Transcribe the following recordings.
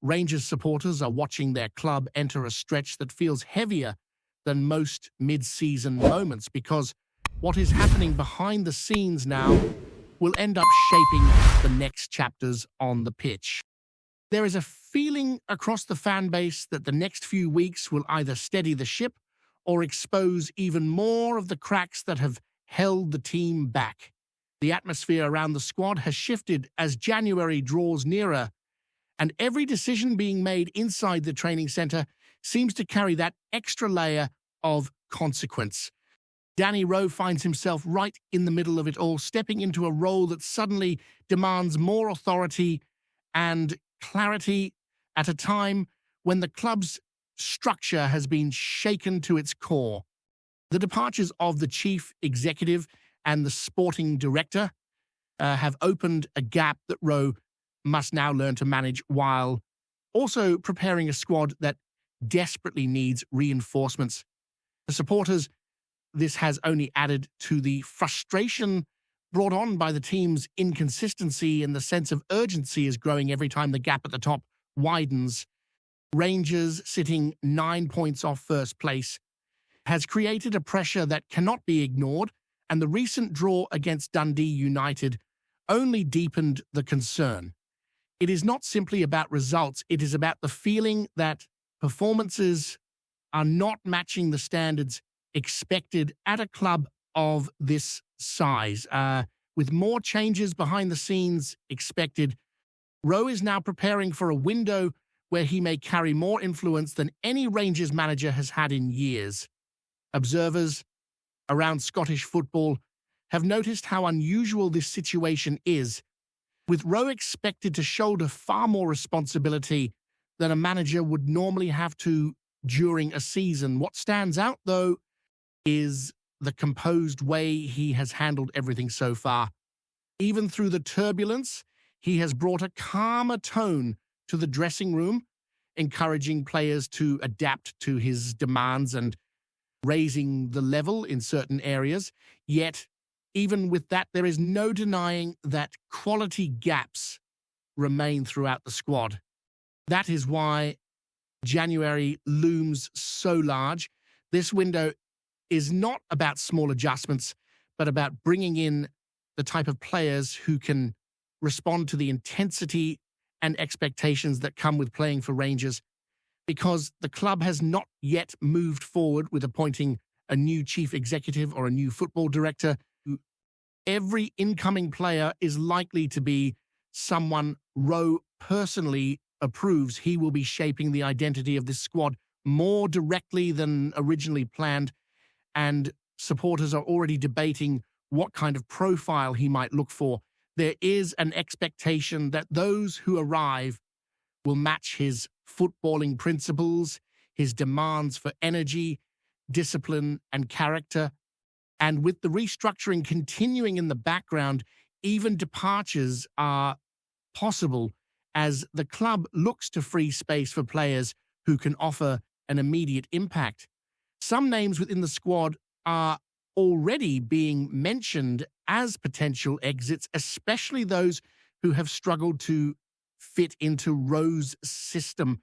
Rangers supporters are watching their club enter a stretch that feels heavier than most mid-season moments, because what is happening behind the scenes now will end up shaping the next chapters on the pitch. There is a feeling across the fan base that the next few weeks will either steady the ship or expose even more of the cracks that have held the team back. The atmosphere around the squad has shifted as January draws nearer, and every decision being made inside the training centre seems to carry that extra layer of consequence. Danny Rowe finds himself right in the middle of it all, stepping into a role that suddenly demands more authority and clarity at a time when the club's structure has been shaken to its core. The departures of the chief executive and the sporting director have opened a gap that Rowe must now learn to manage, while also preparing a squad that desperately needs reinforcements. For supporters, this has only added to the frustration brought on by the team's inconsistency, and the sense of urgency is growing every time the gap at the top widens. Rangers, sitting 9 points off first place, has created a pressure that cannot be ignored, and the recent draw against Dundee United only deepened the concern. It is not simply about results, it is about the feeling that performances are not matching the standards expected at a club of this size. With more changes behind the scenes expected, Rowe is now preparing for a window where he may carry more influence than any Rangers manager has had in years. Observers around Scottish football have noticed how unusual this situation is, with Rowe expected to shoulder far more responsibility than a manager would normally have to during a season. What stands out, though, is the composed way he has handled everything so far. Even through the turbulence, he has brought a calmer tone to the dressing room, encouraging players to adapt to his demands and raising the level in certain areas. Yet, even with that, there is no denying that quality gaps remain throughout the squad. That is why January looms so large. This window is not about small adjustments, but about bringing in the type of players who can respond to the intensity and expectations that come with playing for Rangers, because the club has not yet moved forward with appointing a new chief executive or a new football director. Every incoming player is likely to be someone Rowe personally approves. He will be shaping the identity of this squad more directly than originally planned, and supporters are already debating what kind of profile he might look for. There is an expectation that those who arrive will match his footballing principles, his demands for energy, discipline, and character. And with the restructuring continuing in the background, even departures are possible as the club looks to free space for players who can offer an immediate impact. Some names within the squad are already being mentioned as potential exits, especially those who have struggled to fit into Rowe's system.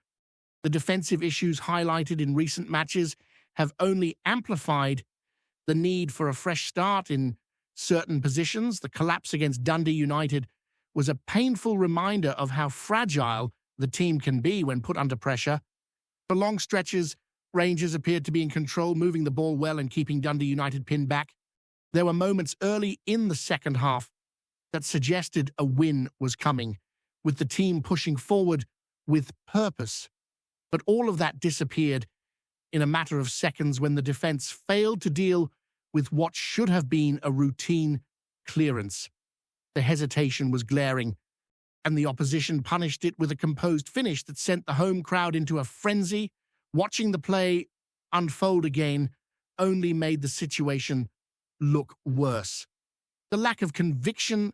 The defensive issues highlighted in recent matches have only amplified the need for a fresh start in certain positions. The collapse against Dundee United was a painful reminder of how fragile the team can be when put under pressure. For long stretches, Rangers appeared to be in control, moving the ball well and keeping Dundee United pinned back. There were moments early in the second half that suggested a win was coming, with the team pushing forward with purpose. But all of that disappeared in a matter of seconds when the defense failed to deal with what should have been a routine clearance. The hesitation was glaring, and the opposition punished it with a composed finish that sent the home crowd into a frenzy. Watching the play unfold again only made the situation look worse. The lack of conviction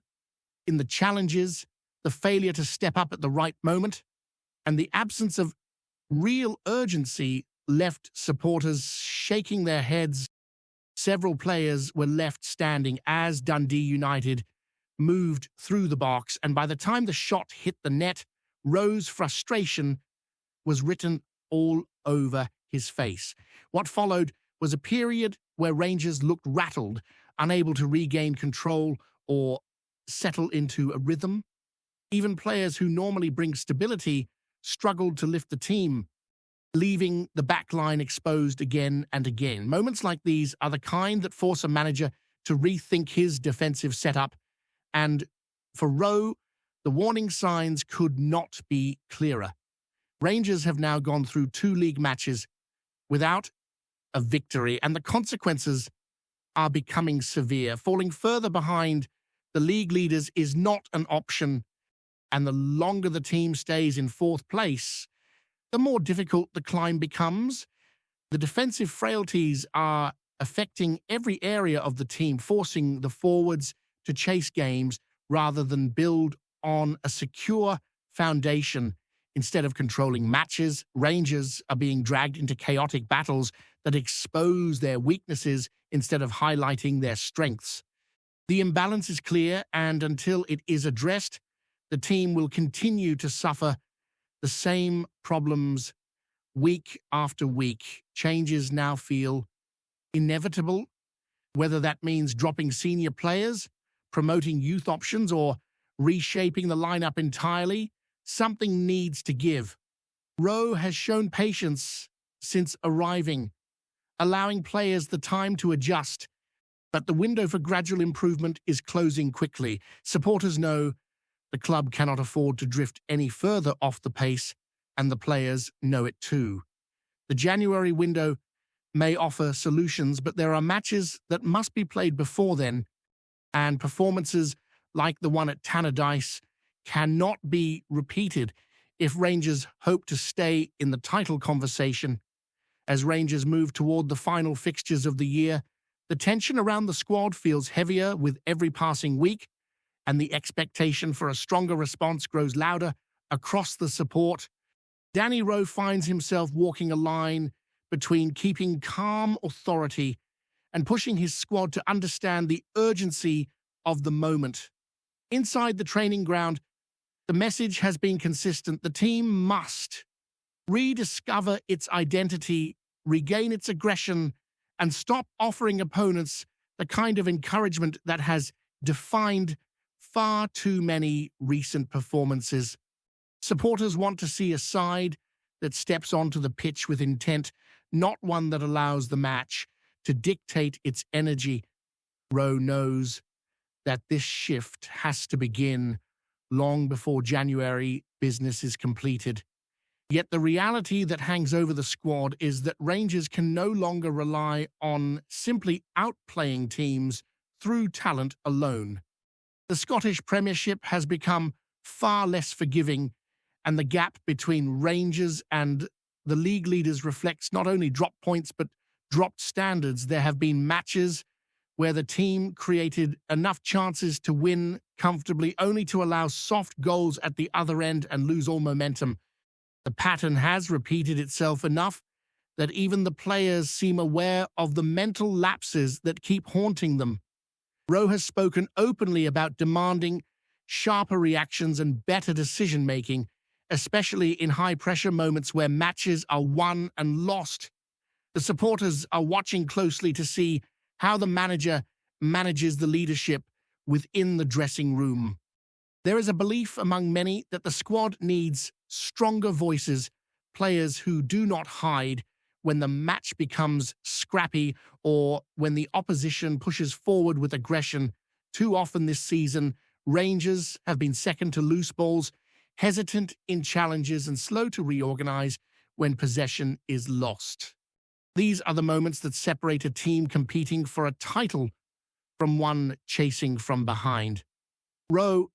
in the challenges, the failure to step up at the right moment, and the absence of real urgency left supporters shaking their heads. Several players were left standing as Dundee United moved through the box, and by the time the shot hit the net, Rowe's frustration was written all over his face. What followed was a period where Rangers looked rattled, unable to regain control or settle into a rhythm. Even players who normally bring stability struggled to lift the team, leaving the back line exposed again and again. Moments like these are the kind that force a manager to rethink his defensive setup, and for Rowe, the warning signs could not be clearer. Rangers have now gone through 2 league matches without a victory, and the consequences are becoming severe. Falling further behind the league leaders is not an option, and the longer the team stays in 4th place, the more difficult the climb becomes. The defensive frailties are affecting every area of the team, forcing the forwards to chase games rather than build on a secure foundation. Instead of controlling matches, Rangers are being dragged into chaotic battles that expose their weaknesses instead of highlighting their strengths. The imbalance is clear, and until it is addressed, the team will continue to suffer the same problems week after week. Changes now feel inevitable, whether that means dropping senior players, promoting youth options, or reshaping the lineup entirely. Something needs to give. Rowe has shown patience since arriving, allowing players the time to adjust, but the window for gradual improvement is closing quickly. Supporters know the club cannot afford to drift any further off the pace, and the players know it too. The January window may offer solutions, but there are matches that must be played before then, and performances like the one at Tannadice cannot be repeated if Rangers hope to stay in the title conversation. As Rangers move toward the final fixtures of the year, the tension around the squad feels heavier with every passing week, and the expectation for a stronger response grows louder across the support. Danny Rowe finds himself walking a line between keeping calm authority and pushing his squad to understand the urgency of the moment. Inside the training ground, the message has been consistent. The team must rediscover its identity, regain its aggression, and stop offering opponents the kind of encouragement that has defined far too many recent performances. Supporters want to see a side that steps onto the pitch with intent, not one that allows the match to dictate its energy. Rowe knows that this shift has to begin long before January business is completed. Yet the reality that hangs over the squad is that Rangers can no longer rely on simply outplaying teams through talent alone. The Scottish Premiership has become far less forgiving, and the gap between Rangers and the league leaders reflects not only dropped points but dropped standards. There have been matches where the team created enough chances to win comfortably, only to allow soft goals at the other end and lose all momentum. The pattern has repeated itself enough that even the players seem aware of the mental lapses that keep haunting them. Rowe has spoken openly about demanding sharper reactions and better decision-making, especially in high-pressure moments where matches are won and lost. The supporters are watching closely to see how the manager manages the leadership within the dressing room. There is a belief among many that the squad needs stronger voices, players who do not hide when the match becomes scrappy or when the opposition pushes forward with aggression. Too often this season, Rangers have been second to loose balls, hesitant in challenges and slow to reorganize when possession is lost. These are the moments that separate a team competing for a title from one chasing from behind. Rowe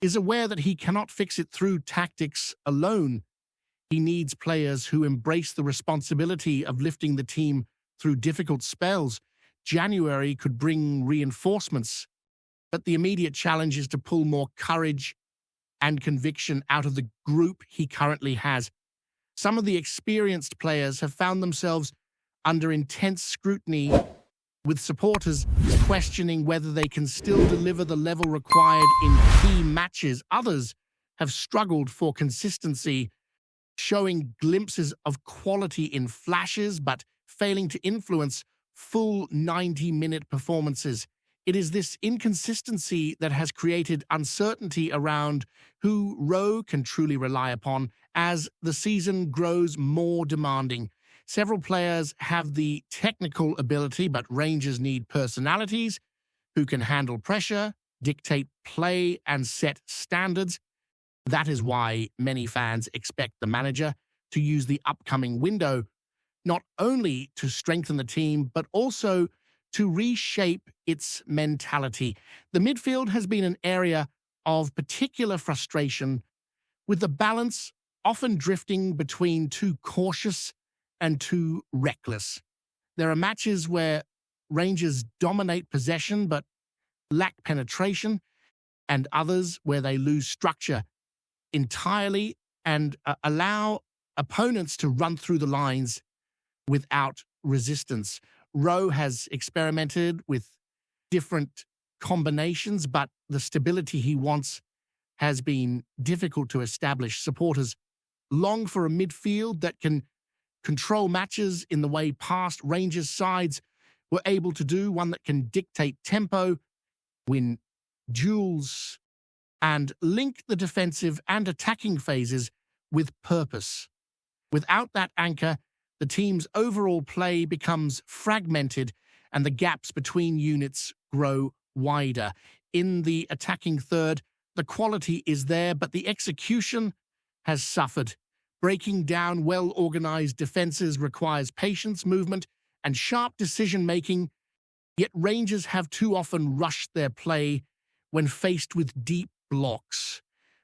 is aware that he cannot fix it through tactics alone. He needs players who embrace the responsibility of lifting the team through difficult spells. January could bring reinforcements, but the immediate challenge is to pull more courage and conviction out of the group he currently has. Some of the experienced players have found themselves under intense scrutiny, with supporters questioning whether they can still deliver the level required in key matches. Others have struggled for consistency, showing glimpses of quality in flashes but failing to influence full 90-minute performances. It is this inconsistency that has created uncertainty around who Rowe can truly rely upon as the season grows more demanding. Several players have the technical ability, but Rangers need personalities who can handle pressure, dictate play, and set standards. That is why many fans expect the manager to use the upcoming window not only to strengthen the team, but also to reshape its mentality. The midfield has been an area of particular frustration, with the balance often drifting between too cautious and too reckless. There are matches where Rangers dominate possession but lack penetration, and others where they lose structure entirely and allow opponents to run through the lines without resistance. Rowe has experimented with different combinations, but the stability he wants has been difficult to establish. Supporters long for a midfield that can control matches in the way past Rangers sides were able to do, one that can dictate tempo, win duels, and link the defensive and attacking phases with purpose. Without that anchor, the team's overall play becomes fragmented and the gaps between units grow wider. In the attacking third, the quality is there, but the execution has suffered. Breaking down well-organized defenses requires patience, movement, and sharp decision-making, yet Rangers have too often rushed their play when faced with deep blocks.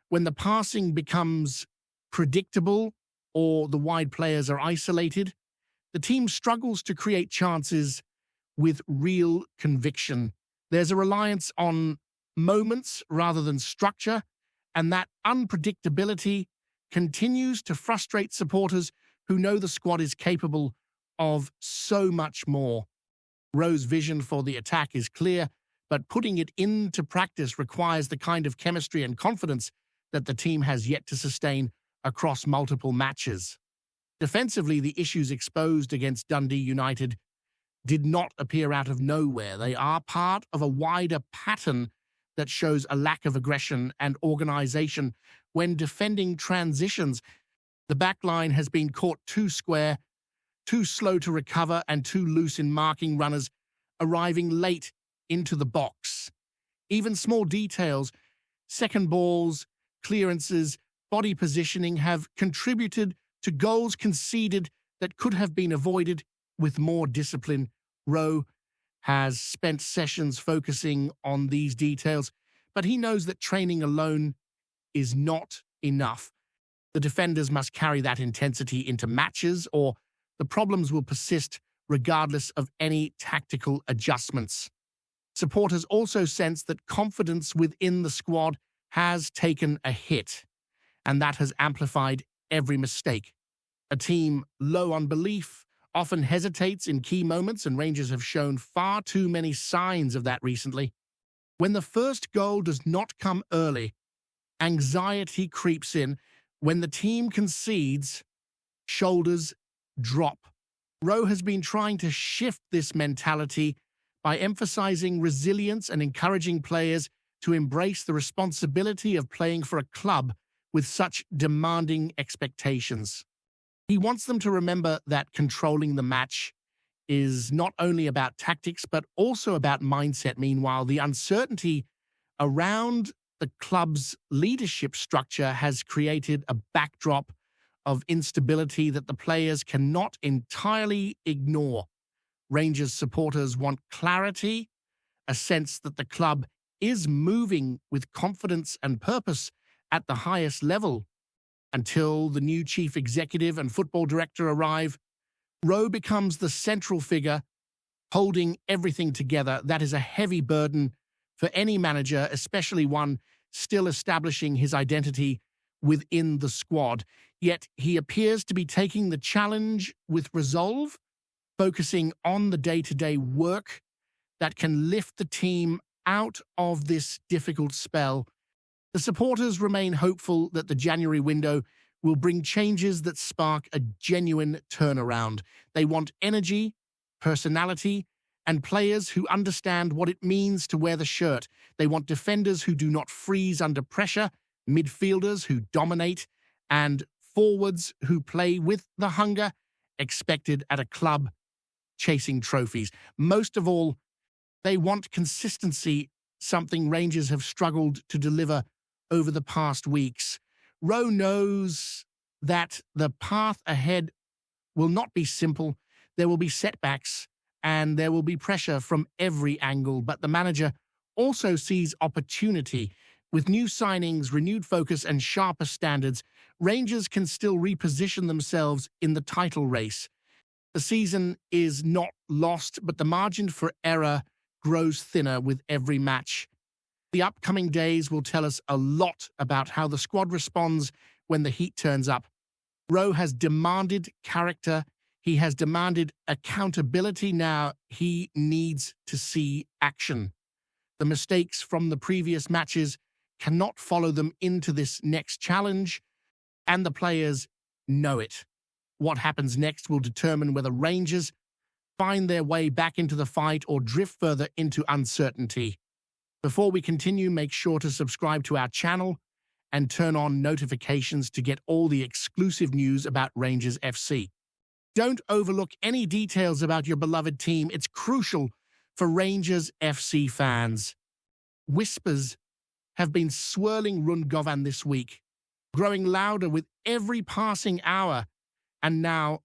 When the passing becomes predictable or the wide players are isolated, the team struggles to create chances with real conviction. There's a reliance on moments rather than structure, and that unpredictability continues to frustrate supporters who know the squad is capable of so much more. Rowe's vision for the attack is clear, but putting it into practice requires the kind of chemistry and confidence that the team has yet to sustain across multiple matches. Defensively, the issues exposed against Dundee United did not appear out of nowhere. They are part of a wider pattern that shows a lack of aggression and organization when defending transitions. The back line has been caught too square, too slow to recover, and too loose in marking runners arriving late into the box. Even small details, second balls, clearances, body positioning have contributed to goals conceded that could have been avoided with more discipline. Rowe has spent sessions focusing on these details, but he knows that training alone is not enough. The defenders must carry that intensity into matches, or the problems will persist regardless of any tactical adjustments. Supporters also sense that confidence within the squad has taken a hit, and that has amplified every mistake. A team low on belief often hesitates in key moments, and Rangers have shown far too many signs of that recently. When the first goal does not come early, anxiety creeps in. When the team concedes, shoulders drop. Rowe has been trying to shift this mentality by emphasizing resilience and encouraging players to embrace the responsibility of playing for a club with such demanding expectations. He wants them to remember that controlling the match is not only about tactics, but also about mindset. Meanwhile, the uncertainty around the club's leadership structure has created a backdrop of instability that the players cannot entirely ignore. Rangers supporters want clarity, a sense that the club is moving with confidence and purpose at the highest level. Until the new chief executive and football director arrive, Rowe becomes the central figure, holding everything together. That is a heavy burden for any manager, especially one still establishing his identity within the squad. Yet he appears to be taking the challenge with resolve, focusing on the day-to-day work that can lift the team out of this difficult spell. The supporters remain hopeful that the January window will bring changes that spark a genuine turnaround. They want energy, personality, and players who understand what it means to wear the shirt. They want defenders who do not freeze under pressure, midfielders who dominate, and forwards who play with the hunger expected at a club chasing trophies. Most of all, they want consistency, something Rangers have struggled to deliver over the past weeks. Rowe knows that the path ahead will not be simple. There will be setbacks and there will be pressure from every angle, but the manager also sees opportunity. With new signings, renewed focus, and sharper standards, Rangers can still reposition themselves in the title race. The season is not lost, but the margin for error grows thinner with every match. The upcoming days will tell us a lot about how the squad responds when the heat turns up. Rowe has demanded character. He has demanded accountability. Now he needs to see action. The mistakes from the previous matches cannot follow them into this next challenge, and the players know it. What happens next will determine whether Rangers find their way back into the fight or drift further into uncertainty. Before we continue, make sure to subscribe to our channel and turn on notifications to get all the exclusive news about Rangers FC. Don't overlook any details about your beloved team. It's crucial for Rangers FC fans. Whispers have been swirling Rundgovan this week, growing louder with every passing hour, and now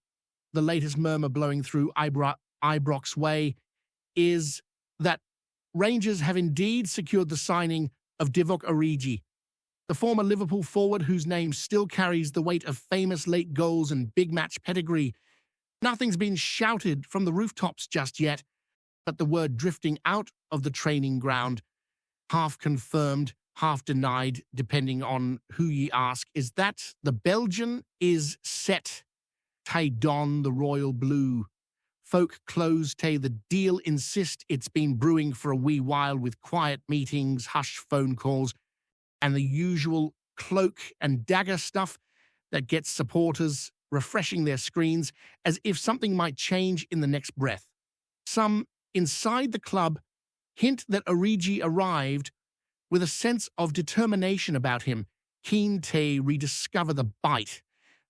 the latest murmur blowing through Ibrox Way is that Rangers have indeed secured the signing of Divock Origi, the former Liverpool forward whose name still carries the weight of famous late goals and big match pedigree. Nothing's been shouted from the rooftops just yet, but the word drifting out of the training ground, half confirmed, half denied, depending on who ye ask, is that the Belgian is set. Tay don the royal blue. Folk close tay the deal insist it's been brewing for a wee while with quiet meetings, hushed phone calls, and the usual cloak and dagger stuff that gets supporters refreshing their screens as if something might change in the next breath. Some inside the club hint that Origi arrived with a sense of determination about him, keen to rediscover the bite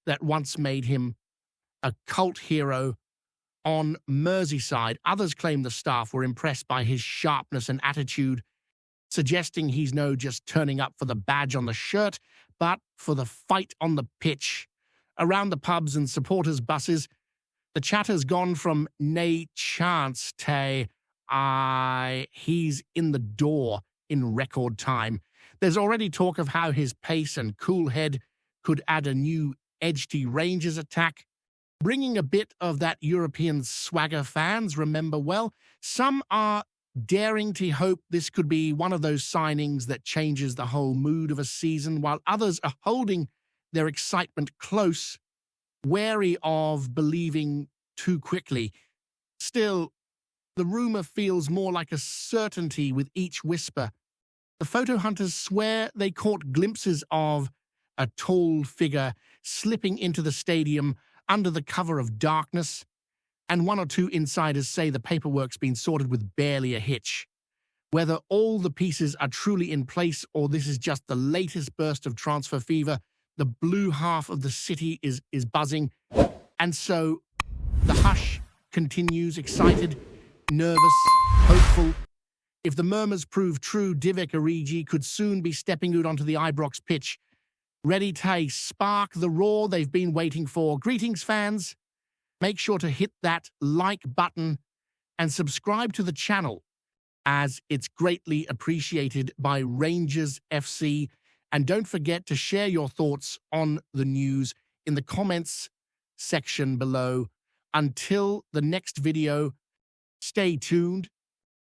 that once made him a cult hero on Merseyside. Others claim the staff were impressed by his sharpness and attitude, suggesting he's no just turning up for the badge on the shirt, but for the fight on the pitch. Around the pubs and supporters' buses, the chatter's gone from nay chance to he's in the door in record time. There's already talk of how his pace and cool head could add a new edge to Rangers attack, bringing a bit of that European swagger fans remember well. Some are daring to hope this could be one of those signings that changes the whole mood of a season, while others are holding their excitement close, wary of believing too quickly. Still, the rumor feels more like a certainty with each whisper. The photo hunters swear they caught glimpses of a tall figure slipping into the stadium under the cover of darkness, and one or two insiders say the paperwork's been sorted with barely a hitch. Whether all the pieces are truly in place or this is just the latest burst of transfer fever, the blue half of the city is buzzing, and so the hush continues, excited, nervous, hopeful. If the murmurs prove true, Divock Origi could soon be stepping out onto the Ibrox pitch, ready to spark the roar they've been waiting for. Greetings, fans. Make sure to hit that like button and subscribe to the channel, as it's greatly appreciated by Rangers FC. And don't forget to share your thoughts on the news in the comments section below. Until the next video, stay tuned.